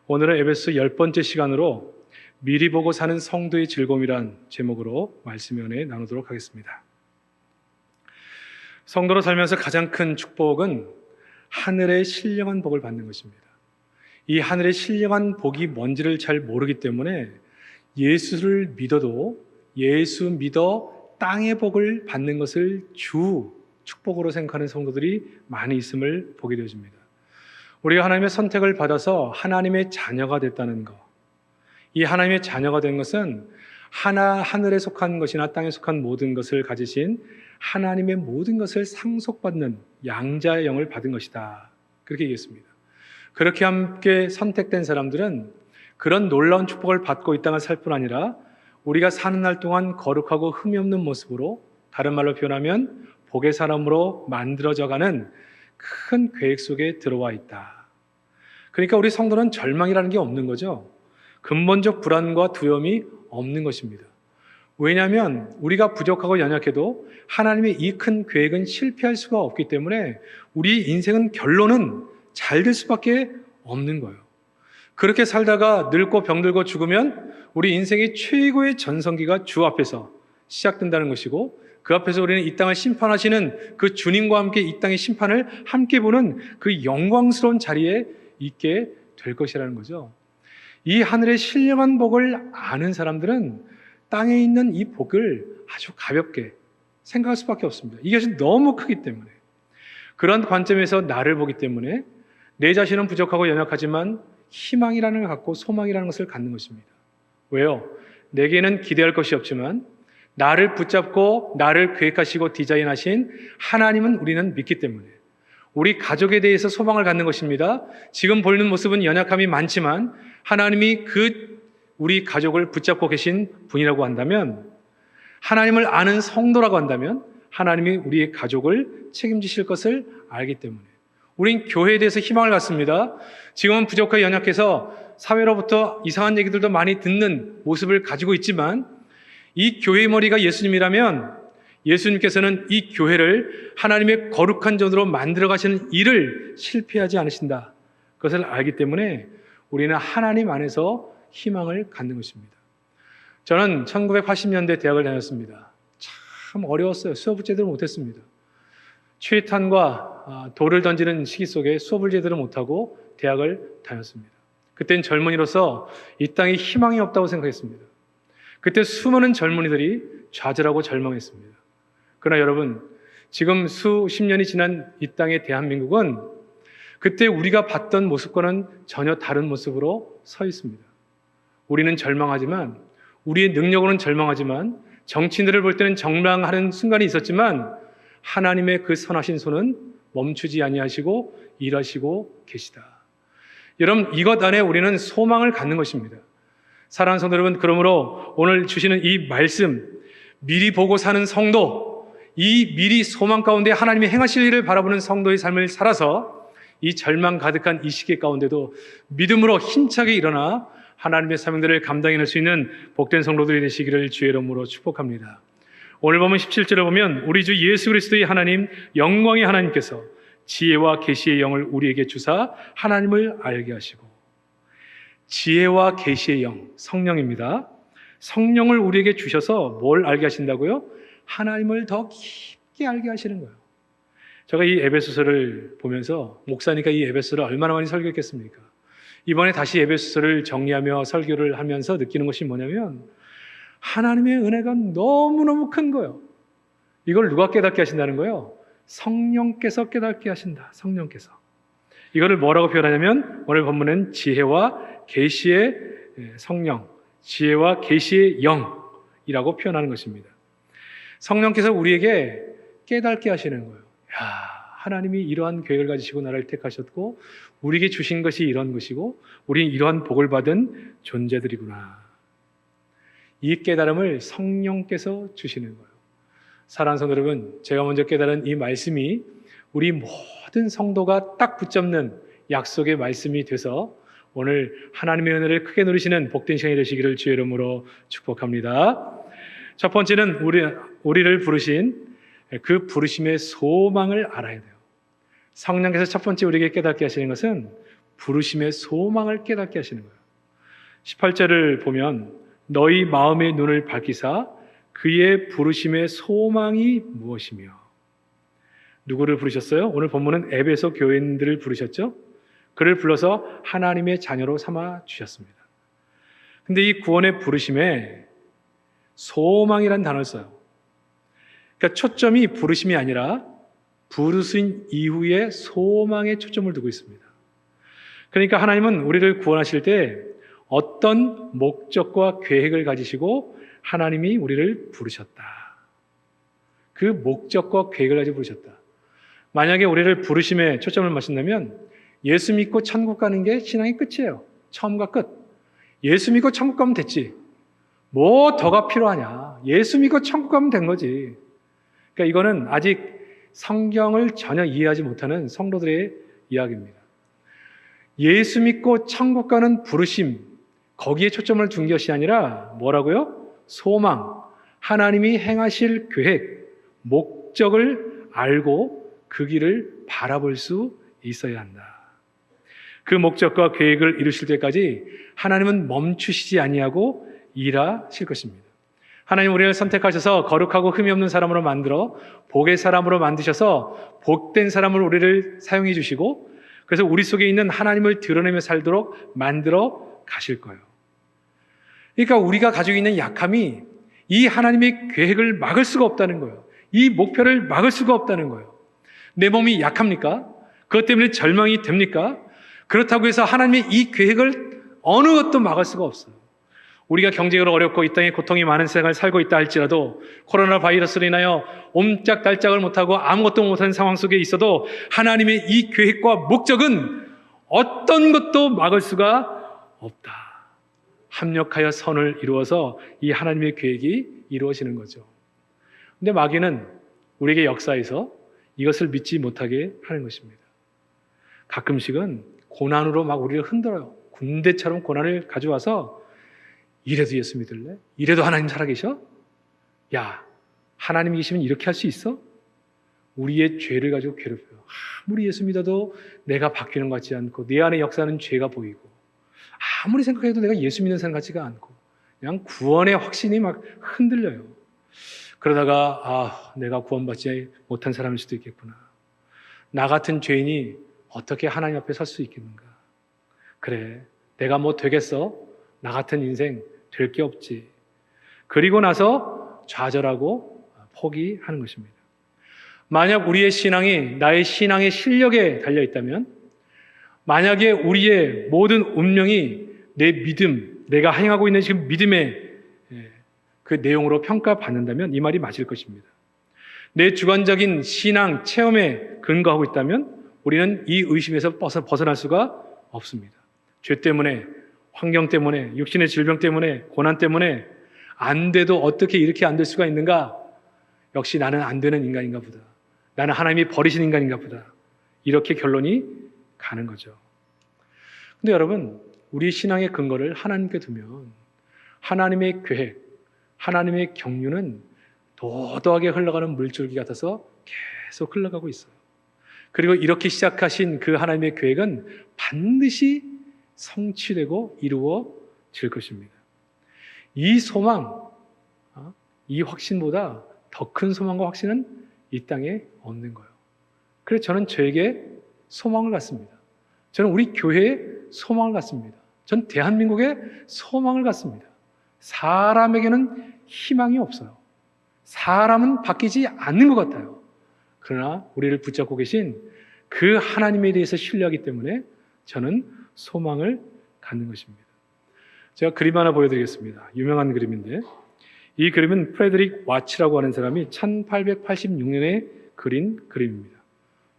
오늘은 에베소 10번째 시간으로 미리 보고 사는 성도의 즐거움이란 제목으로 말씀 연회 나누도록 하겠습니다. 성도로 살면서 가장 큰 축복은 하늘의 신령한 복을 받는 것입니다. 이 하늘의 신령한 복이 뭔지를 잘 모르기 때문에 예수를 믿어도 예수 믿어 땅의 복을 받는 것을 주 축복으로 생각하는 성도들이 많이 있음을 보게 되어집니다. 우리가 하나님의 선택을 받아서 하나님의 자녀가 됐다는 것, 이 하나님의 자녀가 된 것은 하늘에 속한 것이나 땅에 속한 모든 것을 가지신 하나님의 모든 것을 상속받는 양자의 영을 받은 것이다, 그렇게 얘기했습니다. 그렇게 함께 선택된 사람들은 그런 놀라운 축복을 받고 있다는 살 뿐 아니라 우리가 사는 날 동안 거룩하고 흠이 없는 모습으로, 다른 말로 표현하면 복의 사람으로 만들어져가는 큰 계획 속에 들어와 있다. 그러니까 우리 성도는 절망이라는 게 없는 거죠. 근본적 불안과 두려움이 없는 것입니다. 왜냐하면 우리가 부족하고 연약해도 하나님의 이 큰 계획은 실패할 수가 없기 때문에 우리 인생은 결론은 잘 될 수밖에 없는 거예요. 그렇게 살다가 늙고 병들고 죽으면 우리 인생의 최고의 전성기가 주 앞에서 시작된다는 것이고, 그 앞에서 우리는 이 땅을 심판하시는 그 주님과 함께 이 땅의 심판을 함께 보는 그 영광스러운 자리에 있게 될 것이라는 거죠. 이 하늘의 신령한 복을 아는 사람들은 땅에 있는 이 복을 아주 가볍게 생각할 수밖에 없습니다. 이것이 너무 크기 때문에. 그런 관점에서 나를 보기 때문에 내 자신은 부족하고 연약하지만 희망이라는 걸 갖고 소망이라는 것을 갖는 것입니다. 왜요? 내게는 기대할 것이 없지만 나를 붙잡고 나를 계획하시고 디자인하신 하나님은 우리는 믿기 때문에 우리 가족에 대해서 소망을 갖는 것입니다. 지금 보이는 모습은 연약함이 많지만 하나님이 우리 가족을 붙잡고 계신 분이라고 한다면, 하나님을 아는 성도라고 한다면 하나님이 우리의 가족을 책임지실 것을 알기 때문에 우린 교회에 대해서 희망을 갖습니다. 지금은 부족하고 연약해서 사회로부터 이상한 얘기들도 많이 듣는 모습을 가지고 있지만, 이 교회의 머리가 예수님이라면 예수님께서는 이 교회를 하나님의 거룩한 전으로 만들어 가시는 일을 실패하지 않으신다, 그것을 알기 때문에 우리는 하나님 안에서 희망을 갖는 것입니다. 저는 1980년대 대학을 다녔습니다. 참 어려웠어요. 수업을 제대로 못했습니다. 최탄과 돌을 던지는 시기 속에 수업을 제대로 못하고 대학을 다녔습니다. 그땐 젊은이로서 이 땅에 희망이 없다고 생각했습니다. 그때 수많은 젊은이들이 좌절하고 절망했습니다. 그러나 여러분, 지금 수십 년이 지난 이 땅의 대한민국은 그때 우리가 봤던 모습과는 전혀 다른 모습으로 서 있습니다. 우리는 절망하지만, 우리의 능력으로는 절망하지만, 정치인들을 볼 때는 절망하는 순간이 있었지만 하나님의 그 선하신 손은 멈추지 아니하시고 일하시고 계시다. 여러분, 이것 안에 우리는 소망을 갖는 것입니다. 사랑하는 성도 여러분, 그러므로 오늘 주시는 이 말씀, 미리 보고 사는 성도, 이 미리 소망 가운데 하나님이 행하실 일을 바라보는 성도의 삶을 살아서 이 절망 가득한 이 시기 가운데도 믿음으로 힘차게 일어나 하나님의 사명들을 감당해낼 수 있는 복된 성도들이 되시기를 주의 이름으로 축복합니다. 오늘 보면 17절에 보면 우리 주 예수 그리스도의 하나님, 영광의 하나님께서 지혜와 계시의 영을 우리에게 주사 하나님을 알게 하시고, 지혜와 계시의 영, 성령입니다. 성령을 우리에게 주셔서 뭘 알게 하신다고요? 하나님을 더 깊게 알게 하시는 거예요. 제가 이 에베소서를 보면서, 목사니까 이 에베소서를 얼마나 많이 설교했겠습니까? 이번에 다시 에베소서를 정리하며 설교를 하면서 느끼는 것이 뭐냐면, 하나님의 은혜가 너무너무 큰 거예요. 이걸 누가 깨닫게 하신다는 거예요? 성령께서 깨닫게 하신다. 성령께서. 이거를 뭐라고 표현하냐면, 오늘 본문은 지혜와 계시의 성령, 지혜와 계시의 영이라고 표현하는 것입니다. 성령께서 우리에게 깨닫게 하시는 거예요. 하나님이 이러한 계획을 가지시고 나를 택하셨고 우리에게 주신 것이 이런 것이고 우리는 이러한 복을 받은 존재들이구나. 이 깨달음을 성령께서 주시는 거예요. 사랑하는 성도 여러분, 제가 먼저 깨달은 이 말씀이 우리 모든 성도가 딱 붙잡는 약속의 말씀이 돼서 오늘 하나님의 은혜를 크게 누리시는 복된 시간이 되시기를 주의 이름으로 축복합니다. 첫 번째는 우리를 부르신 그 부르심의 소망을 알아야 돼요. 성령께서 첫 번째 우리에게 깨닫게 하시는 것은 부르심의 소망을 깨닫게 하시는 거예요. 18절을 보면 너희 마음의 눈을 밝히사 그의 부르심의 소망이 무엇이며. 누구를 부르셨어요? 오늘 본문은 에베소 교인들을 부르셨죠? 그를 불러서 하나님의 자녀로 삼아 주셨습니다. 근데 이 구원의 부르심에 소망이란 단어를 써요. 그러니까 초점이 부르심이 아니라 부르신 이후에 소망에 초점을 두고 있습니다. 그러니까 하나님은 우리를 구원하실 때 어떤 목적과 계획을 가지시고 하나님이 우리를 부르셨다. 그 목적과 계획을 가지고 부르셨다. 만약에 우리를 부르심에 초점을 맞춘다면 예수 믿고 천국 가는 게 신앙의 끝이에요. 처음과 끝. 예수 믿고 천국 가면 됐지. 뭐 더가 필요하냐. 예수 믿고 천국 가면 된 거지. 그러니까 이거는 아직 성경을 전혀 이해하지 못하는 성도들의 이야기입니다. 예수 믿고 천국 가는 부르심, 거기에 초점을 둔 것이 아니라 뭐라고요? 소망, 하나님이 행하실 계획, 목적을 알고 그 길을 바라볼 수 있어야 한다. 그 목적과 계획을 이루실 때까지 하나님은 멈추시지 아니하고 일하실 것입니다. 하나님 우리를 선택하셔서 거룩하고 흠이 없는 사람으로 만들어 복의 사람으로 만드셔서 복된 사람으로 우리를 사용해 주시고 그래서 우리 속에 있는 하나님을 드러내며 살도록 만들어 가실 거예요. 그러니까 우리가 가지고 있는 약함이 이 하나님의 계획을 막을 수가 없다는 거예요. 이 목표를 막을 수가 없다는 거예요. 내 몸이 약합니까? 그것 때문에 절망이 됩니까? 그렇다고 해서 하나님의 이 계획을 어느 것도 막을 수가 없어요. 우리가 경제적으로 어렵고 이 땅에 고통이 많은 세상을 살고 있다 할지라도 코로나 바이러스로 인하여 옴짝달짝을 못하고 아무것도 못하는 상황 속에 있어도 하나님의 이 계획과 목적은 어떤 것도 막을 수가 없다. 합력하여 선을 이루어서 이 하나님의 계획이 이루어지는 거죠. 근데 마귀는 우리에게 역사에서 이것을 믿지 못하게 하는 것입니다. 가끔씩은 고난으로 막 우리를 흔들어요. 군대처럼 고난을 가져와서 이래도 예수 믿을래? 이래도 하나님 살아계셔? 야, 하나님이 계시면 이렇게 할 수 있어? 우리의 죄를 가지고 괴롭혀요. 아무리 예수 믿어도 내가 바뀌는 것 같지 않고 내 안에 역사하는 죄가 보이고 아무리 생각해도 내가 예수 믿는 사람 같지가 않고 그냥 구원의 확신이 막 흔들려요. 그러다가 내가 구원받지 못한 사람일 수도 있겠구나. 나 같은 죄인이 어떻게 하나님 앞에 설 수 있겠는가. 그래, 내가 뭐 되겠어? 나 같은 인생 될 게 없지. 그리고 나서 좌절하고 포기하는 것입니다. 만약 우리의 신앙이 나의 신앙의 실력에 달려있다면, 만약에 우리의 모든 운명이 내 믿음, 내가 행하고 있는 지금 믿음의 그 내용으로 평가받는다면 이 말이 맞을 것입니다. 내 주관적인 신앙, 체험에 근거하고 있다면 우리는 이 의심에서 벗어날 수가 없습니다. 죄 때문에, 환경 때문에, 육신의 질병 때문에, 고난 때문에 안 돼도 어떻게 이렇게 안 될 수가 있는가? 역시 나는 안 되는 인간인가 보다. 나는 하나님이 버리신 인간인가 보다. 이렇게 결론이 가는 거죠. 근데 여러분, 우리 신앙의 근거를 하나님께 두면 하나님의 계획, 하나님의 경륜은 도도하게 흘러가는 물줄기 같아서 계속 흘러가고 있어요. 그리고 이렇게 시작하신 그 하나님의 계획은 반드시 성취되고 이루어질 것입니다. 이 소망, 이 확신보다 더 큰 소망과 확신은 이 땅에 없는 거예요. 그래서 저는 저에게 소망을 갖습니다. 저는 우리 교회에 소망을 갖습니다. 전 대한민국에 소망을 갖습니다. 사람에게는 희망이 없어요. 사람은 바뀌지 않는 것 같아요. 그러나 우리를 붙잡고 계신 그 하나님에 대해서 신뢰하기 때문에 저는 소망을 갖는 것입니다. 제가 그림 하나 보여드리겠습니다. 유명한 그림인데 이 그림은 프레드릭 와츠라고 하는 사람이 1886년에 그린 그림입니다.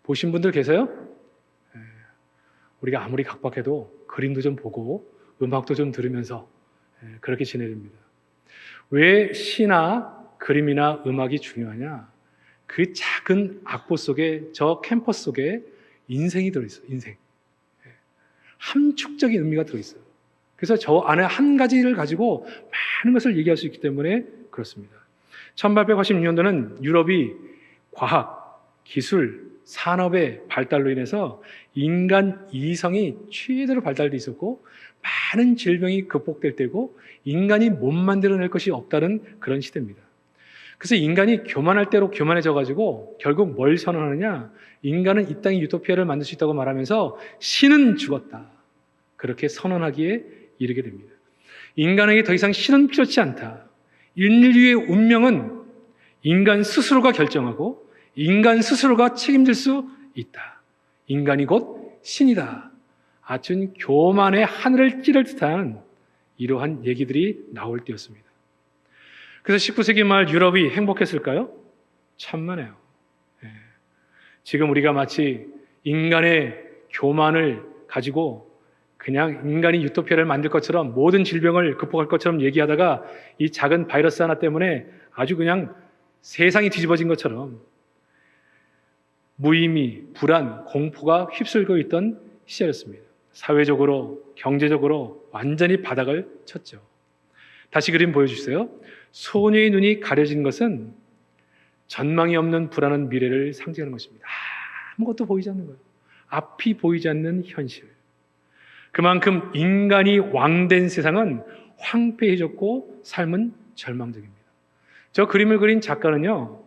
보신 분들 계세요? 우리가 아무리 각박해도 그림도 좀 보고 음악도 좀 들으면서 그렇게 지내야 됩니다. 왜 시나 그림이나 음악이 중요하냐? 그 작은 악보 속에, 저 캠퍼스 속에 인생이 들어있어요. 인생. 함축적인 의미가 들어있어요. 그래서 저 안에 한 가지를 가지고 많은 것을 얘기할 수 있기 때문에 그렇습니다. 1886년도는 유럽이 과학, 기술, 산업의 발달로 인해서 인간 이성이 최대로 발달돼 있었고 많은 질병이 극복될 때고 인간이 못 만들어낼 것이 없다는 그런 시대입니다. 그래서 인간이 교만할 대로 교만해져 가지고 결국 뭘 선언하느냐? 인간은 이 땅에 유토피아를 만들 수 있다고 말하면서 신은 죽었다. 그렇게 선언하기에 이르게 됩니다. 인간에게 더 이상 신은 필요치 않다. 인류의 운명은 인간 스스로가 결정하고 인간 스스로가 책임질 수 있다. 인간이 곧 신이다. 아주 교만의 하늘을 찌를 듯한 이러한 얘기들이 나올 때였습니다. 그래서 19세기 말 유럽이 행복했을까요? 천만에요. 지금 우리가 마치 인간의 교만을 가지고 그냥 인간이 유토피아를 만들 것처럼 모든 질병을 극복할 것처럼 얘기하다가 이 작은 바이러스 하나 때문에 아주 그냥 세상이 뒤집어진 것처럼 무의미, 불안, 공포가 휩쓸고 있던 시절이었습니다. 사회적으로, 경제적으로 완전히 바닥을 쳤죠. 다시 그림 보여주세요. 소녀의 눈이 가려진 것은 전망이 없는 불안한 미래를 상징하는 것입니다. 아무것도 보이지 않는 거예요. 앞이 보이지 않는 현실. 그만큼 인간이 왕된 세상은 황폐해졌고 삶은 절망적입니다. 저 그림을 그린 작가는요,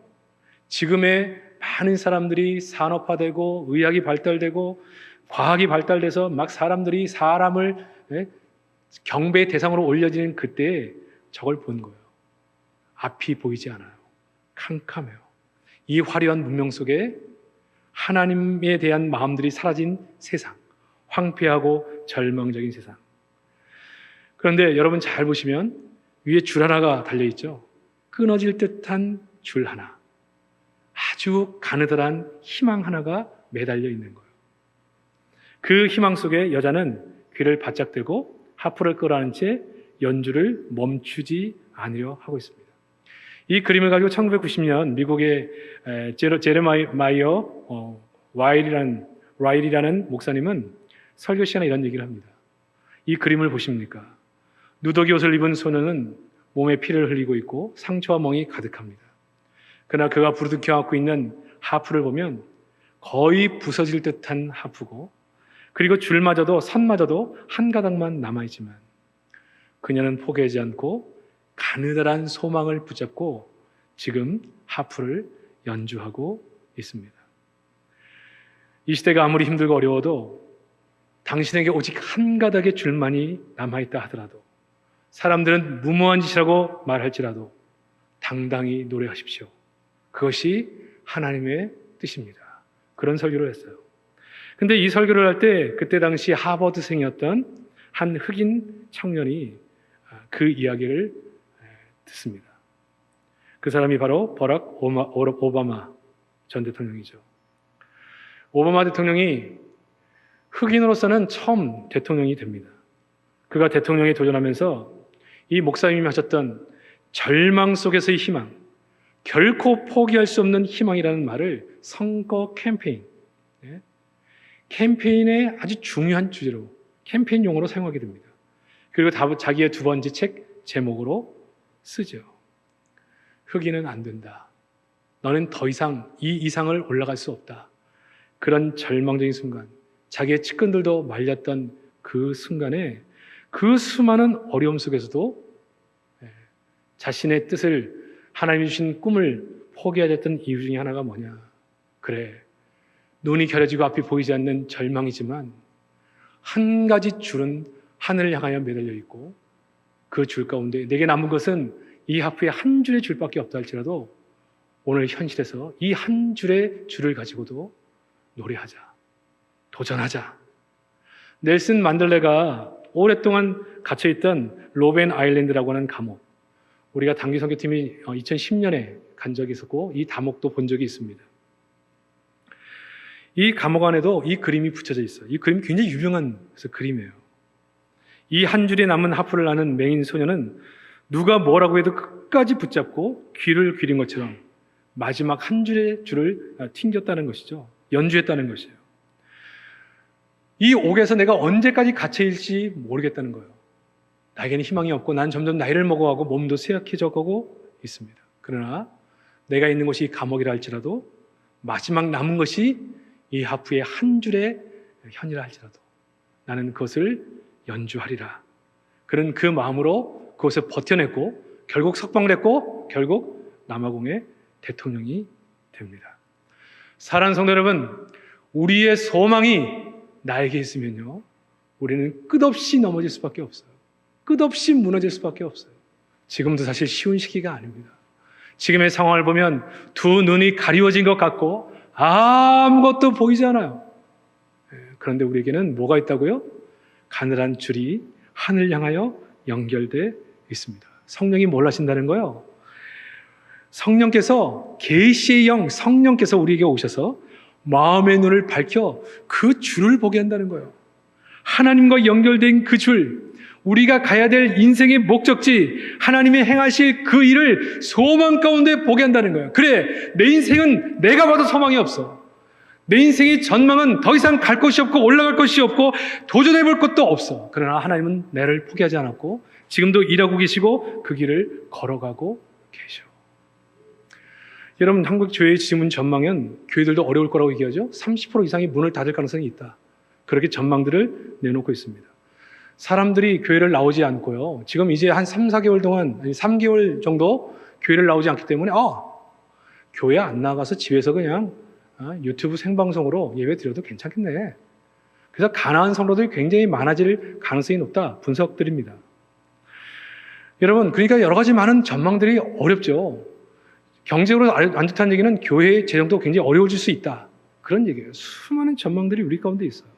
지금의 많은 사람들이 산업화되고 의학이 발달되고 과학이 발달돼서 막 사람들이 사람을 경배의 대상으로 올려지는 그때에 저걸 본 거예요. 앞이 보이지 않아요. 캄캄해요. 이 화려한 문명 속에 하나님에 대한 마음들이 사라진 세상, 황폐하고 절망적인 세상. 그런데 여러분 잘 보시면 위에 줄 하나가 달려있죠. 끊어질 듯한 줄 하나, 아주 가느다란 희망 하나가 매달려 있는 거예요. 그 희망 속에 여자는 귀를 바짝 대고 하프를 끌어안은 채 연주를 멈추지 않으려 하고 있습니다. 이 그림을 가지고 1990년 미국의 제레마이어 와일이라는 목사님은 설교 시간에 이런 얘기를 합니다. 이 그림을 보십니까? 누더기 옷을 입은 소녀는 몸에 피를 흘리고 있고 상처와 멍이 가득합니다. 그러나 그가 부르짖혀 안고 있는 하프를 보면 거의 부서질 듯한 하프고, 그리고 줄마저도 선마저도 한 가닥만 남아있지만 그녀는 포기하지 않고 가느다란 소망을 붙잡고 지금 하프를 연주하고 있습니다. 이 시대가 아무리 힘들고 어려워도 당신에게 오직 한 가닥의 줄만이 남아있다 하더라도, 사람들은 무모한 짓이라고 말할지라도 당당히 노래하십시오. 그것이 하나님의 뜻입니다. 그런 설교를 했어요. 근데 이 설교를 할 때 그때 당시 하버드생이었던 한 흑인 청년이 그 이야기를 듣습니다. 그 사람이 바로 버락 오바마 전 대통령이죠. 오바마 대통령이 흑인으로서는 처음 대통령이 됩니다. 그가 대통령에 도전하면서 이 목사님이 하셨던 절망 속에서의 희망, 결코 포기할 수 없는 희망이라는 말을 선거 캠페인의 아주 중요한 주제로, 캠페인 용어로 사용하게 됩니다. 그리고 자기의 두 번째 책 제목으로 쓰죠. 흑인은 안 된다. 너는 더 이상 이 이상을 올라갈 수 없다. 그런 절망적인 순간, 자기의 측근들도 말렸던 그 순간에 그 수많은 어려움 속에서도 자신의 뜻을, 하나님이 주신 꿈을 포기하였던 이유 중에 하나가 뭐냐? 그래, 눈이 가려지고 앞이 보이지 않는 절망이지만 한 가지 줄은 하늘을 향하여 매달려 있고, 그 줄 가운데 내게 남은 것은 이 하프의 한 줄의 줄밖에 없다 할지라도 오늘 현실에서 이 한 줄의 줄을 가지고도 노래하자, 도전하자. 넬슨 만델레가 오랫동안 갇혀있던 로벤 아일랜드라고 하는 감옥, 우리가 단기 선교팀이 2010년에 간 적이 있었고 이 감옥도 본 적이 있습니다. 이 감옥 안에도 이 그림이 붙여져 있어요. 이 그림이 굉장히 유명한 그림이에요. 이 한 줄에 남은 하프를 아는 맹인 소녀는 누가 뭐라고 해도 끝까지 붙잡고 귀를 기린 것처럼 마지막 한 줄의 줄을 튕겼다는 것이죠. 연주했다는 것이에요. 이 옥에서 내가 언제까지 갇혀있을지 모르겠다는 거예요. 나에게는 희망이 없고 난 점점 나이를 먹어가고 몸도 쇠약해져 가고 있습니다. 그러나 내가 있는 곳이 감옥이라 할지라도 마지막 남은 것이 이 하프의 한 줄의 현이라 할지라도 나는 그것을 연주하리라. 그런 그 마음으로 그것을 버텨냈고 결국 석방을 했고 결국 남아공의 대통령이 됩니다. 사랑하는 성도 여러분, 우리의 소망이 나에게 있으면요, 우리는 끝없이 넘어질 수밖에 없어요. 끝없이 무너질 수밖에 없어요. 지금도 사실 쉬운 시기가 아닙니다. 지금의 상황을 보면 두 눈이 가리워진 것 같고 아무것도 보이지 않아요. 그런데 우리에게는 뭐가 있다고요? 가늘한 줄이 하늘 향하여 연결되어 있습니다. 성령이 뭘 하신다는 거예요? 성령께서, 계시의 영 성령께서 우리에게 오셔서 마음의 눈을 밝혀 그 줄을 보게 한다는 거예요. 하나님과 연결된 그 줄, 우리가 가야 될 인생의 목적지, 하나님이 행하실 그 일을 소망 가운데 보게 한다는 거예요. 그래, 내 인생은 내가 봐도 소망이 없어. 내 인생의 전망은 더 이상 갈 곳이 없고 올라갈 곳이 없고 도전해 볼 것도 없어. 그러나 하나님은 나를 포기하지 않았고 지금도 일하고 계시고 그 길을 걸어가고 계셔. 여러분, 한국 교회의 지문 전망은 교회들도 어려울 거라고 얘기하죠. 30% 이상이 문을 닫을 가능성이 있다. 그렇게 전망들을 내놓고 있습니다. 사람들이 교회를 나오지 않고요. 지금 이제 한 3, 4개월 동안, 3개월 정도 교회를 나오지 않기 때문에 교회 안 나가서 집에서 그냥 유튜브 생방송으로 예배 드려도 괜찮겠네. 그래서 가난한 성도들이 굉장히 많아질 가능성이 높다. 분석들입니다. 여러분, 그러니까 여러 가지 많은 전망들이 어렵죠. 경제적으로 안 좋다는 얘기는 교회의 재정도 굉장히 어려워질 수 있다. 그런 얘기예요. 수많은 전망들이 우리 가운데 있어요.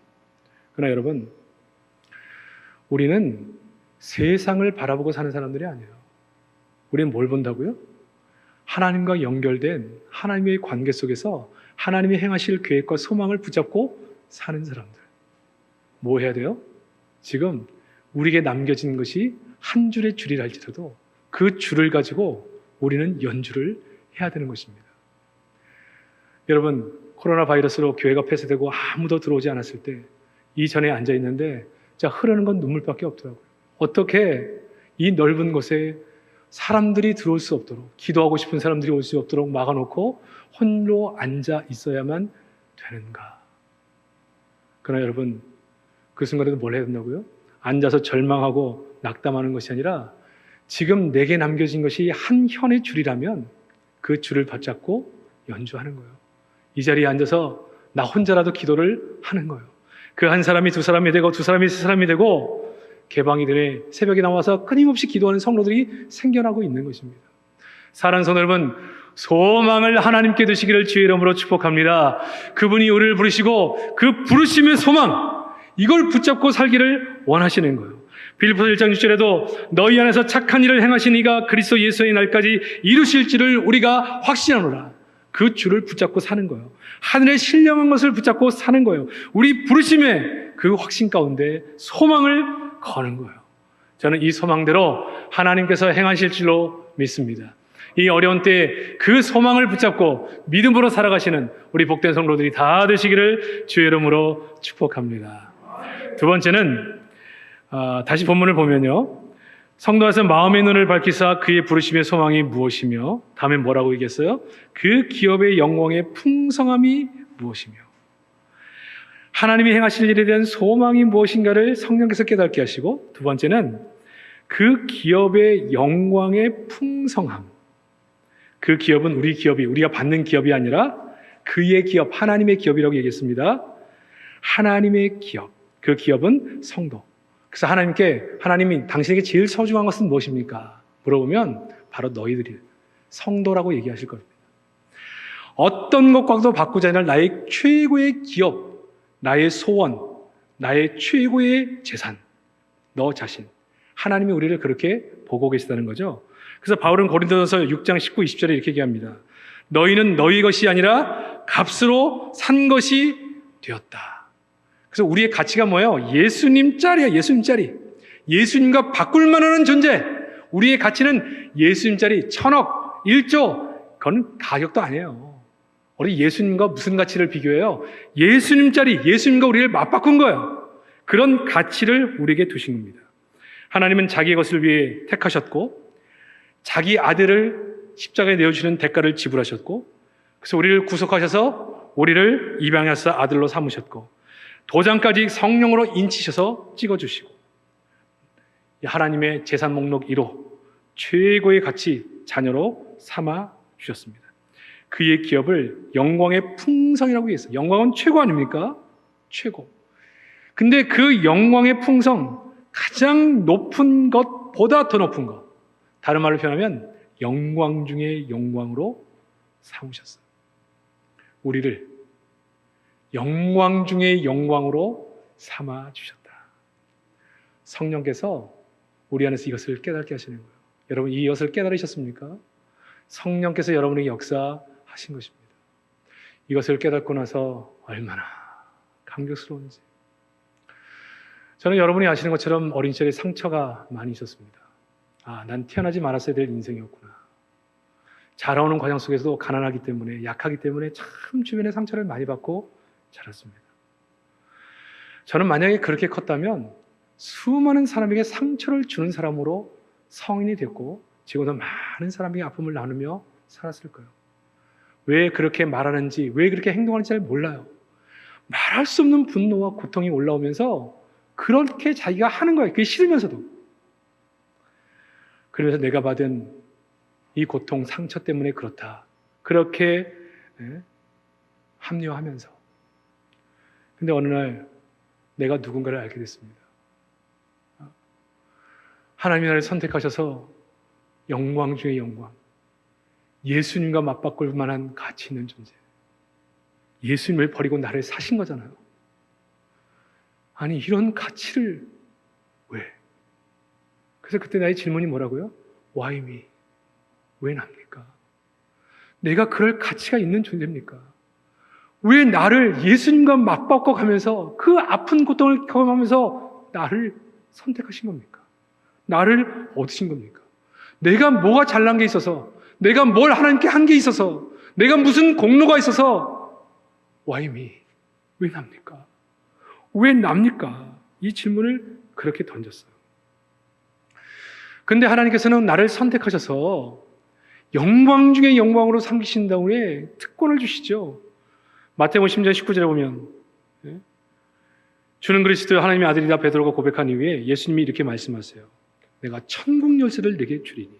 그러나 여러분, 우리는 세상을 바라보고 사는 사람들이 아니에요. 우리는 뭘 본다고요? 하나님과 연결된 하나님의 관계 속에서 하나님이 행하실 계획과 소망을 붙잡고 사는 사람들. 뭐 해야 돼요? 지금 우리에게 남겨진 것이 한 줄의 줄이라 할지라도 그 줄을 가지고 우리는 연주를 해야 되는 것입니다. 여러분, 코로나 바이러스로 교회가 폐쇄되고 아무도 들어오지 않았을 때 이 전에 앉아 있는데 흐르는 건 눈물밖에 없더라고요. 어떻게 이 넓은 곳에 사람들이 들어올 수 없도록, 기도하고 싶은 사람들이 올 수 없도록 막아놓고 홀로 앉아 있어야만 되는가? 그러나 여러분, 그 순간에도 뭘 해야 된다고요? 앉아서 절망하고 낙담하는 것이 아니라 지금 내게 남겨진 것이 한 현의 줄이라면 그 줄을 붙잡고 연주하는 거예요. 이 자리에 앉아서 나 혼자라도 기도를 하는 거예요. 그 한 사람이 두 사람이 되고 두 사람이 세 사람이 되고 개방이 되네 새벽에 나와서 끊임없이 기도하는 성도들이 생겨나고 있는 것입니다. 사랑하는 성도 여러분, 소망을 하나님께 두시기를 주의 이름으로 축복합니다. 그분이 우리를 부르시고 그 부르심의 소망, 이걸 붙잡고 살기를 원하시는 거예요. 빌립보서 1장 6절에도 너희 안에서 착한 일을 행하신 이가 그리스도 예수의 날까지 이루실 줄을 우리가 확신하노라. 그 줄을 붙잡고 사는 거예요. 하늘의 신령한 것을 붙잡고 사는 거예요. 우리 부르심의 그 확신 가운데 소망을 거는 거예요. 저는 이 소망대로 하나님께서 행하실 줄로 믿습니다. 이 어려운 때에 그 소망을 붙잡고 믿음으로 살아가시는 우리 복된 성도들이 다 되시기를 주의 이름으로 축복합니다. 두 번째는 다시 본문을 보면요, 성도에서 마음의 눈을 밝히사 그의 부르심의 소망이 무엇이며, 다음에 뭐라고 얘기했어요? 그 기업의 영광의 풍성함이 무엇이며, 하나님이 행하실 일에 대한 소망이 무엇인가를 성령께서 깨닫게 하시고, 두 번째는 그 기업의 영광의 풍성함. 그 기업은 우리 기업이, 우리가 받는 기업이 아니라 그의 기업, 하나님의 기업이라고 얘기했습니다. 하나님의 기업, 그 기업은 성도. 그래서 하나님이 당신에게 제일 소중한 것은 무엇입니까? 물어보면 바로 너희들이 성도라고 얘기하실 겁니다. 어떤 것과도 바꾸지 않을 나의 최고의 기업, 나의 소원, 나의 최고의 재산, 너 자신. 하나님이 우리를 그렇게 보고 계시다는 거죠. 그래서 바울은 고린도전서 6장 19, 20절에 이렇게 얘기합니다. 너희는 너희 것이 아니라 값으로 산 것이 되었다. 그래서 우리의 가치가 뭐예요? 예수님 짤이야, 예수님 짤이. 예수님과 바꿀 만한 존재. 우리의 가치는 예수님 짤이 1000억, 1조. 그건 가격도 아니에요. 우리 예수님과 무슨 가치를 비교해요? 예수님 짤이, 예수님과 우리를 맞바꾼 거예요. 그런 가치를 우리에게 두신 겁니다. 하나님은 자기의 것을 위해 택하셨고, 자기 아들을 십자가에 내어주시는 대가를 지불하셨고, 그래서 우리를 구속하셔서 우리를 입양하사 아들로 삼으셨고 도장까지 성령으로 인치셔서 찍어주시고 하나님의 재산 목록 1호 최고의 가치 자녀로 삼아 주셨습니다. 그의 기업을 영광의 풍성이라고 했어요. 영광은 최고 아닙니까? 최고. 근데 그 영광의 풍성, 가장 높은 것보다 더 높은 것, 다른 말로 표현하면 영광 중에 영광으로 삼으셨어요. 우리를 영광 중에 영광으로 삼아 주셨다. 성령께서 우리 안에서 이것을 깨닫게 하시는 거예요. 여러분, 이것을 깨달으셨습니까? 성령께서 여러분에게 역사하신 것입니다. 이것을 깨닫고 나서 얼마나 감격스러운지. 저는 여러분이 아시는 것처럼 어린 시절에 상처가 많이 있었습니다. 난 태어나지 말았어야 될 인생이었구나. 자라오는 과정 속에서도 가난하기 때문에, 약하기 때문에 참 주변에 상처를 많이 받고 자랐습니다. 저는 만약에 그렇게 컸다면 수많은 사람에게 상처를 주는 사람으로 성인이 됐고 지금도 많은 사람에게 아픔을 나누며 살았을 거예요. 왜 그렇게 말하는지, 왜 그렇게 행동하는지 잘 몰라요. 말할 수 없는 분노와 고통이 올라오면서 그렇게 자기가 하는 거예요. 그게 싫으면서도. 그러면서 내가 받은 이 고통, 상처 때문에 그렇다. 그렇게 합리화하면서. 근데 어느 날 내가 누군가를 알게 됐습니다. 하나님이 나를 선택하셔서 영광 중에 영광, 예수님과 맞바꿀 만한 가치 있는 존재. 예수님을 버리고 나를 사신 거잖아요. 아니, 이런 가치를 왜? 그래서 그때 나의 질문이 뭐라고요? Why me? 왜 납니까? 내가 그럴 가치가 있는 존재입니까? 왜 나를 예수님과 맞바꿔 가면서 그 아픈 고통을 경험하면서 나를 선택하신 겁니까? 나를 얻으신 겁니까? 내가 뭐가 잘난 게 있어서, 내가 뭘 하나님께 한 게 있어서, 내가 무슨 공로가 있어서 Why me? 왜 납니까? 왜 납니까? 이 질문을 그렇게 던졌어요. 근데 하나님께서는 나를 선택하셔서 영광 중에 영광으로 삼기신 다음에 특권을 주시죠. 마태복음 10장 19절에 보면 주는 그리스도 하나님의 아들이다 베드로가 고백한 이후에 예수님이 이렇게 말씀하세요. 내가 천국 열쇠를 내게 주리니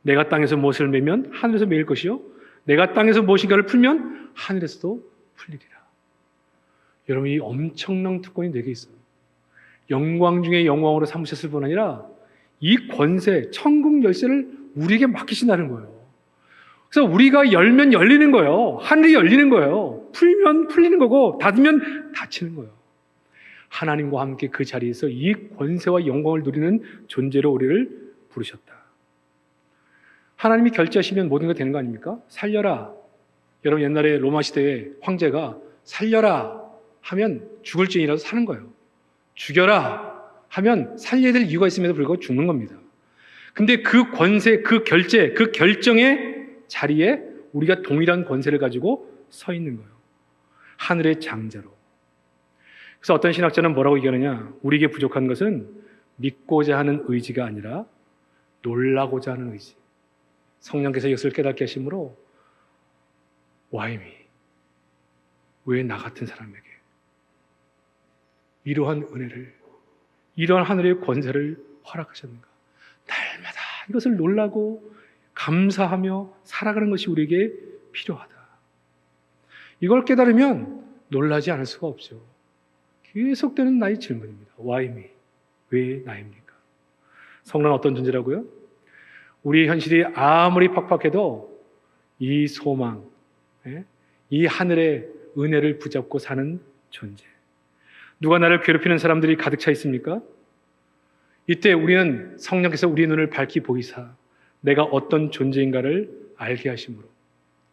내가 땅에서 무엇을 매면 하늘에서 매일 것이요 내가 땅에서 무엇인가를 풀면 하늘에서도 풀리리라. 여러분, 이 엄청난 특권이 내게 있어요. 영광 중에 영광으로 삼으셨을 뿐 아니라 이 권세, 천국 열쇠를 우리에게 맡기신다는 거예요. 그래서 우리가 열면 열리는 거예요. 하늘이 열리는 거예요. 풀면 풀리는 거고 닫으면 닫히는 거예요. 하나님과 함께 그 자리에서 이 권세와 영광을 누리는 존재로 우리를 부르셨다. 하나님이 결제하시면 모든 게 되는 거 아닙니까? 살려라. 여러분, 옛날에 로마 시대에 황제가 살려라 하면 죽을지니라도 사는 거예요. 죽여라 하면 살려야 될 이유가 있음에도 불구하고 죽는 겁니다. 근데 그 권세, 그 결제, 그 결정의 자리에 우리가 동일한 권세를 가지고 서 있는 거예요. 하늘의 장자로. 그래서 어떤 신학자는 뭐라고 얘기하느냐? 우리에게 부족한 것은 믿고자 하는 의지가 아니라 놀라고자 하는 의지. 성령께서 이것을 깨닫게 하심으로 Why me? 왜 나 같은 사람에게 이러한 은혜를, 이러한 하늘의 권세를 허락하셨는가? 날마다 이것을 놀라고 감사하며 살아가는 것이 우리에게 필요하다. 이걸 깨달으면 놀라지 않을 수가 없죠. 계속되는 나의 질문입니다. Why me? 왜 나입니까? 성령은 어떤 존재라고요? 우리의 현실이 아무리 팍팍해도 이 소망, 이 하늘의 은혜를 붙잡고 사는 존재. 누가 나를 괴롭히는 사람들이 가득 차 있습니까? 이때 우리는 성령께서 우리의 눈을 밝히 보이사 내가 어떤 존재인가를 알게 하심으로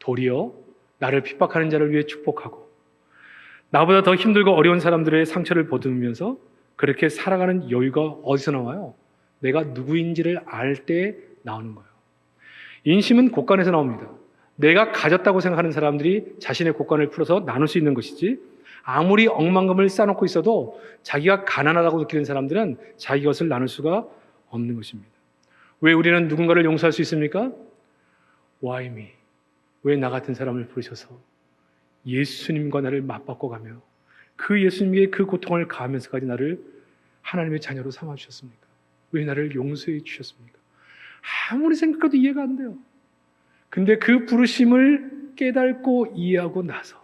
도리어 나를 핍박하는 자를 위해 축복하고 나보다 더 힘들고 어려운 사람들의 상처를 보듬으면서 그렇게 살아가는 여유가 어디서 나와요? 내가 누구인지를 알 때 나오는 거예요. 인심은 곳간에서 나옵니다. 내가 가졌다고 생각하는 사람들이 자신의 곳간을 풀어서 나눌 수 있는 것이지, 아무리 억만금을 쌓아놓고 있어도 자기가 가난하다고 느끼는 사람들은 자기 것을 나눌 수가 없는 것입니다. 왜 우리는 누군가를 용서할 수 있습니까? Why me? 왜 나 같은 사람을 부르셔서 예수님과 나를 맞바꿔 가며 그 예수님의 그 고통을 가하면서까지 나를 하나님의 자녀로 삼아주셨습니까? 왜 나를 용서해 주셨습니까? 아무리 생각해도 이해가 안 돼요. 근데 그 부르심을 깨닫고 이해하고 나서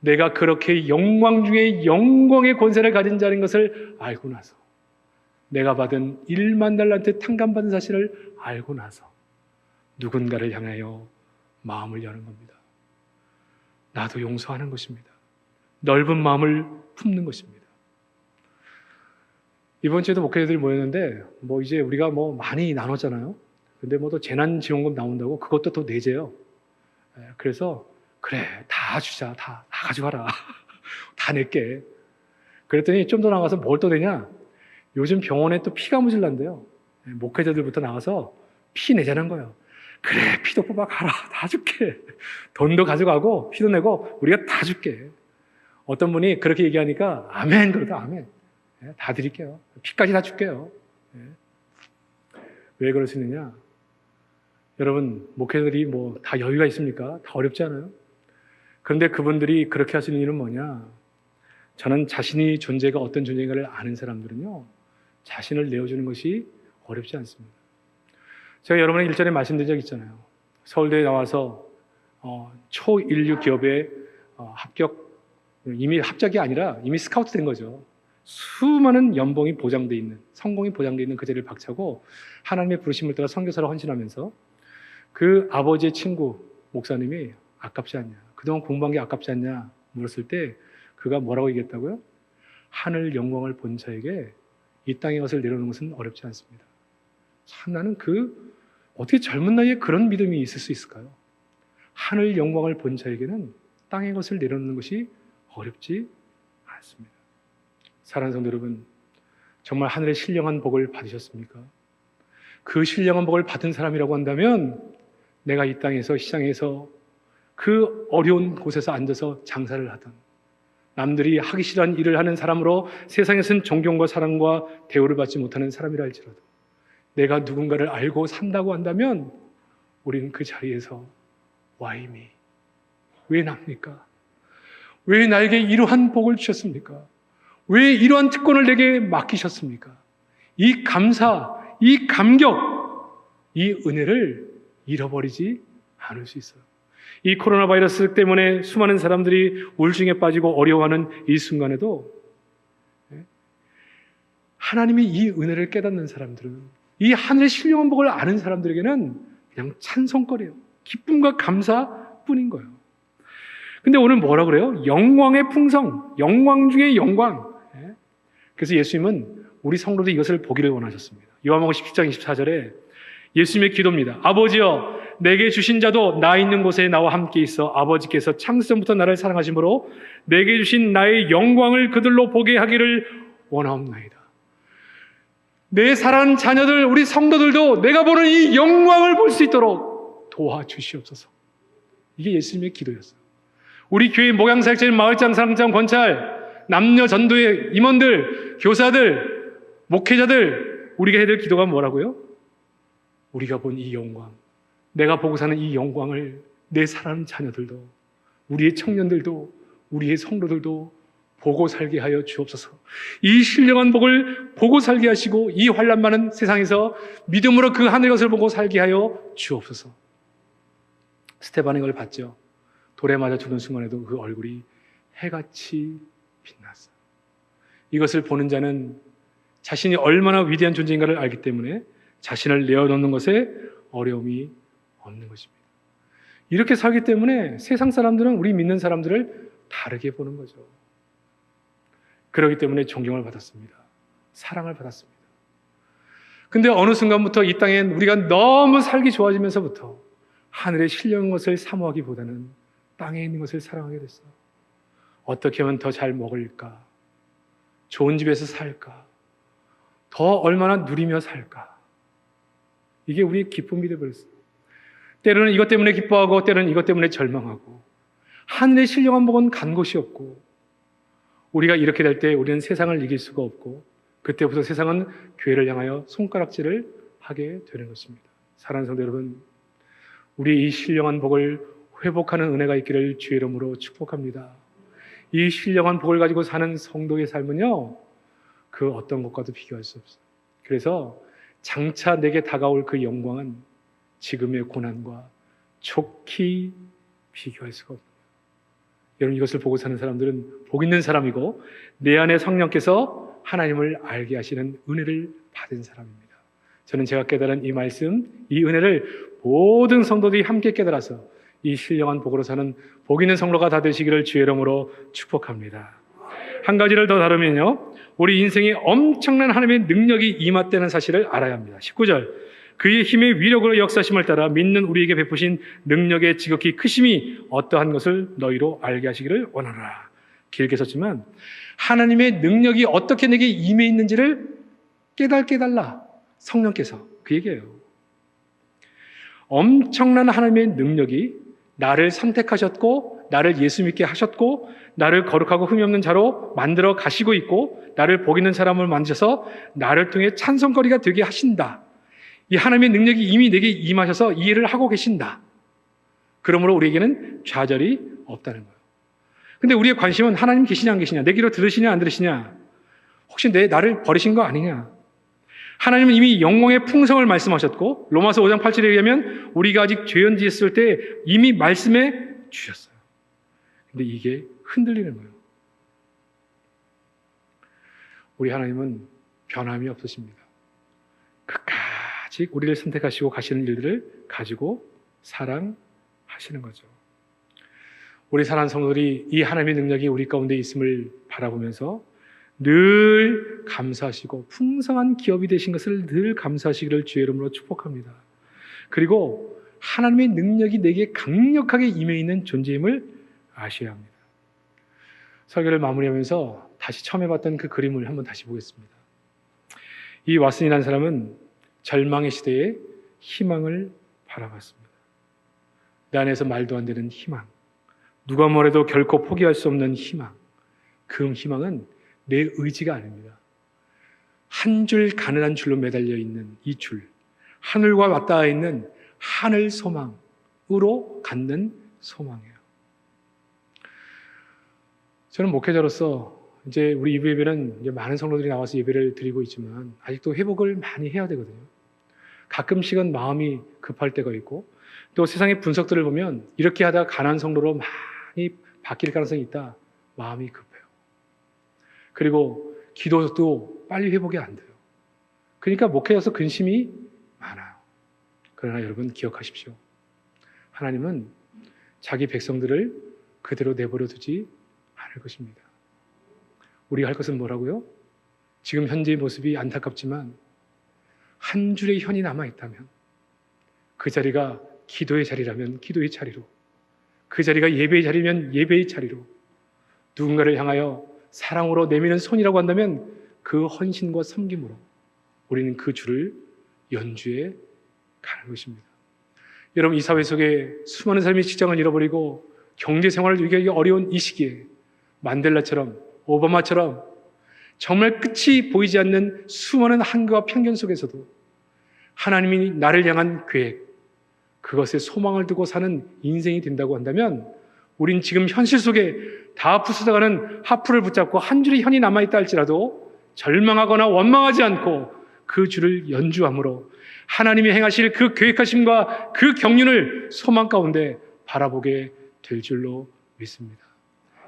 내가 그렇게 영광 중에 영광의 권세를 가진 자인 것을 알고 나서 내가 받은 1만 달란트 탕감받은 사실을 알고 나서 누군가를 향하여 마음을 여는 겁니다. 나도 용서하는 것입니다. 넓은 마음을 품는 것입니다. 이번 주에도 목회자들이 모였는데 이제 우리가 많이 나눴잖아요. 근데 또 재난지원금 나온다고 그것도 또 내재요. 그래서 그래 다 주자, 다 가져가라. 다 낼게. 그랬더니 좀 더 나가서 뭘 또 내냐? 요즘 병원에 또 피가 모질란대요. 목회자들부터 나가서 피 내자는 거예요. 그래 피도 뽑아가라. 다 줄게. 돈도 가져가고 피도 내고 우리가 다 줄게. 어떤 분이 그렇게 얘기하니까 아멘 그러다 아멘. 다 드릴게요. 피까지 다 줄게요. 왜 그럴 수 있느냐? 여러분 목회자들이 다 여유가 있습니까? 다 어렵지 않아요? 그런데 그분들이 그렇게 할 수 있는 이유는 뭐냐? 저는 자신이 존재가 어떤 존재인가를 아는 사람들은요 자신을 내어주는 것이 어렵지 않습니다. 제가 여러분에게 일전에 말씀드린 적 있잖아요. 서울대에 나와서 초인류 기업에 합격, 이미 합격이 아니라 이미 스카우트 된 거죠. 수많은 연봉이 보장돼 있는, 성공이 보장돼 있는 그 자리를 박차고 하나님의 부르심을 따라 선교사로 헌신하면서 그 아버지의 친구 목사님이 아깝지 않냐, 그동안 공부한 게 아깝지 않냐 물었을 때 그가 뭐라고 얘기했다고요? 하늘 영광을 본 자에게 이 땅의 것을 내려놓는 것은 어렵지 않습니다. 참 나는 어떻게 젊은 나이에 그런 믿음이 있을 수 있을까요? 하늘 영광을 본 자에게는 땅의 것을 내려놓는 것이 어렵지 않습니다. 사랑하는 성도 여러분, 정말 하늘의 신령한 복을 받으셨습니까? 그 신령한 복을 받은 사람이라고 한다면 내가 이 땅에서 시장에서 그 어려운 곳에서 앉아서 장사를 하던 남들이 하기 싫어하는 일을 하는 사람으로 세상에서는 존경과 사랑과 대우를 받지 못하는 사람이라 할지라도 내가 누군가를 알고 산다고 한다면 우리는 그 자리에서 와이미 왜 납니까? 왜 나에게 이러한 복을 주셨습니까? 왜 이러한 특권을 내게 맡기셨습니까? 이 감사, 이 감격, 이 은혜를 잃어버리지 않을 수 있어요. 이 코로나 바이러스 때문에 수많은 사람들이 우울증에 빠지고 어려워하는 이 순간에도 하나님이 이 은혜를 깨닫는 사람들은, 이 하늘의 신령한 복을 아는 사람들에게는 그냥 찬송거리예요. 기쁨과 감사뿐인 거예요. 근데 오늘 뭐라 그래요? 영광의 풍성, 영광 중에 영광. 그래서 예수님은 우리 성도도 이것을 보기를 원하셨습니다. 요한복음 17장 24절에 예수님의 기도입니다. 아버지여, 내게 주신 자도 나 있는 곳에 나와 함께 있어 아버지께서 창세전부터 나를 사랑하심으로 내게 주신 나의 영광을 그들로 보게 하기를 원하옵나이다. 내 사랑하는 자녀들, 우리 성도들도 내가 보는 이 영광을 볼 수 있도록 도와주시옵소서. 이게 예수님의 기도였어요. 우리 교회 목양사역자인 마을장, 사랑장, 권찰, 남녀 전도의 임원들, 교사들, 목회자들, 우리가 해야 될 기도가 뭐라고요? 우리가 본 이 영광, 내가 보고 사는 이 영광을 내 사랑하는 자녀들도, 우리의 청년들도, 우리의 성도들도 보고 살게 하여 주옵소서. 이 신령한 복을 보고 살게 하시고 이 환난 많은 세상에서 믿음으로 그 하늘의 것을 보고 살게 하여 주옵소서. 스테반이 그걸 봤죠. 돌에 맞아 죽는 순간에도 그 얼굴이 해같이 빛났어요. 이것을 보는 자는 자신이 얼마나 위대한 존재인가를 알기 때문에 자신을 내어놓는 것에 어려움이 없는 것입니다. 이렇게 살기 때문에 세상 사람들은 우리 믿는 사람들을 다르게 보는 거죠. 그렇기 때문에 존경을 받았습니다. 사랑을 받았습니다. 근데 어느 순간부터 이 땅에 우리가 너무 살기 좋아지면서부터 하늘의 신령한 것을 사모하기보다는 땅에 있는 것을 사랑하게 됐어요. 어떻게 하면 더 잘 먹을까? 좋은 집에서 살까? 더 얼마나 누리며 살까? 이게 우리의 기쁨이 되어버렸어요. 때로는 이것 때문에 기뻐하고 때로는 이것 때문에 절망하고 하늘의 신령한 복은 간 곳이 없고 우리가 이렇게 될 때 우리는 세상을 이길 수가 없고 그때부터 세상은 교회를 향하여 손가락질을 하게 되는 것입니다. 사랑하는 성도 여러분, 우리 이 신령한 복을 회복하는 은혜가 있기를 주의 이름으로 축복합니다. 이 신령한 복을 가지고 사는 성도의 삶은요, 그 어떤 것과도 비교할 수 없어요. 그래서 장차 내게 다가올 그 영광은 지금의 고난과 족히 비교할 수가 없어요. 여러분, 이것을 보고 사는 사람들은 복 있는 사람이고 내 안에 성령께서 하나님을 알게 하시는 은혜를 받은 사람입니다. 저는 제가 깨달은 이 말씀, 이 은혜를 모든 성도들이 함께 깨달아서 이 신령한 복으로 사는 복 있는 성도가 다 되시기를 주의 이름으로 축복합니다. 한 가지를 더 다루면요, 우리 인생에 엄청난 하나님의 능력이 임했다는 사실을 알아야 합니다. 19절, 그의 힘의 위력으로 역사심을 따라 믿는 우리에게 베푸신 능력의 지극히 크심이 어떠한 것을 너희로 알게 하시기를 원하노라. 길게 썼지만 하나님의 능력이 어떻게 내게 임해 있는지를 깨닫게 해달라. 성령께서 그 얘기예요. 엄청난 하나님의 능력이 나를 선택하셨고 나를 예수 믿게 하셨고 나를 거룩하고 흠이 없는 자로 만들어 가시고 있고 나를 복 있는 사람을 만드셔서 나를 통해 찬송거리가 되게 하신다. 이 하나님의 능력이 이미 내게 임하셔서 이 일을 하고 계신다. 그러므로 우리에게는 좌절이 없다는 거예요. 근데 우리의 관심은 하나님 계시냐 안 계시냐, 내 귀로 들으시냐 안 들으시냐, 혹시 나를 버리신 거 아니냐. 하나님은 이미 영광의 풍성을 말씀하셨고 로마서 5장 8절에 의하면 우리가 아직 죄언지었을 때 이미 말씀해 주셨어요. 근데 이게 흔들리는 거예요. 우리 하나님은 변함이 없으십니다. 끝까지 우리를 선택하시고 가시는 일들을 가지고 사랑하시는 거죠. 우리 사랑하는 성도들이 이 하나님의 능력이 우리 가운데 있음을 바라보면서 늘 감사하시고 풍성한 기업이 되신 것을 늘 감사하시기를 주의 이름으로 축복합니다. 그리고 하나님의 능력이 내게 강력하게 임해 있는 존재임을 아셔야 합니다. 설교를 마무리하면서 다시 처음 해봤던 그 그림을 한번 다시 보겠습니다. 이 왓슨이라는 사람은 절망의 시대에 희망을 바라봤습니다. 내 안에서 말도 안 되는 희망, 누가 뭐래도 결코 포기할 수 없는 희망. 그 희망은 내 의지가 아닙니다. 한 줄 가늘한 줄로 매달려 있는 이 줄, 하늘과 맞닿아 있는 하늘 소망으로 갖는 소망이에요. 저는 목회자로서 이제 우리 이부 예배는 이제 많은 성도들이 나와서 예배를 드리고 있지만 아직도 회복을 많이 해야 되거든요. 가끔씩은 마음이 급할 때가 있고 또 세상의 분석들을 보면 이렇게 하다가 가난한 성도로 많이 바뀔 가능성이 있다. 마음이 급해요. 그리고 기도도 빨리 회복이 안 돼요. 그러니까 목회자로서 근심이 많아요. 그러나 여러분 기억하십시오. 하나님은 자기 백성들을 그대로 내버려 두지 않을 것입니다. 우리가 할 것은 뭐라고요? 지금 현재의 모습이 안타깝지만 한 줄의 현이 남아있다면 그 자리가 기도의 자리라면 기도의 자리로, 그 자리가 예배의 자리면 예배의 자리로, 누군가를 향하여 사랑으로 내미는 손이라고 한다면 그 헌신과 섬김으로 우리는 그 줄을 연주해 가는 것입니다. 여러분, 이 사회 속에 수많은 사람이 직장을 잃어버리고 경제 생활을 유지하기 어려운 이 시기에 만델라처럼 오바마처럼 정말 끝이 보이지 않는 수많은 한계와 편견 속에서도 하나님이 나를 향한 계획, 그것에 소망을 두고 사는 인생이 된다고 한다면 우린 지금 현실 속에 다 부서져가는 하프를 붙잡고 한 줄의 현이 남아있다 할지라도 절망하거나 원망하지 않고 그 줄을 연주함으로 하나님이 행하실 그 계획하심과 그 경륜을 소망 가운데 바라보게 될 줄로 믿습니다.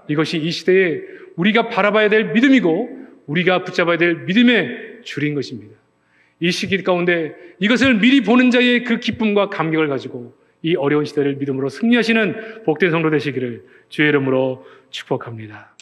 이것이 이 시대에 우리가 바라봐야 될 믿음이고 우리가 붙잡아야 될 믿음의 줄인 것입니다. 이 시기 가운데 이것을 미리 보는 자의 그 기쁨과 감격을 가지고 이 어려운 시대를 믿음으로 승리하시는 복된 성도 되시기를 주의 이름으로 축복합니다.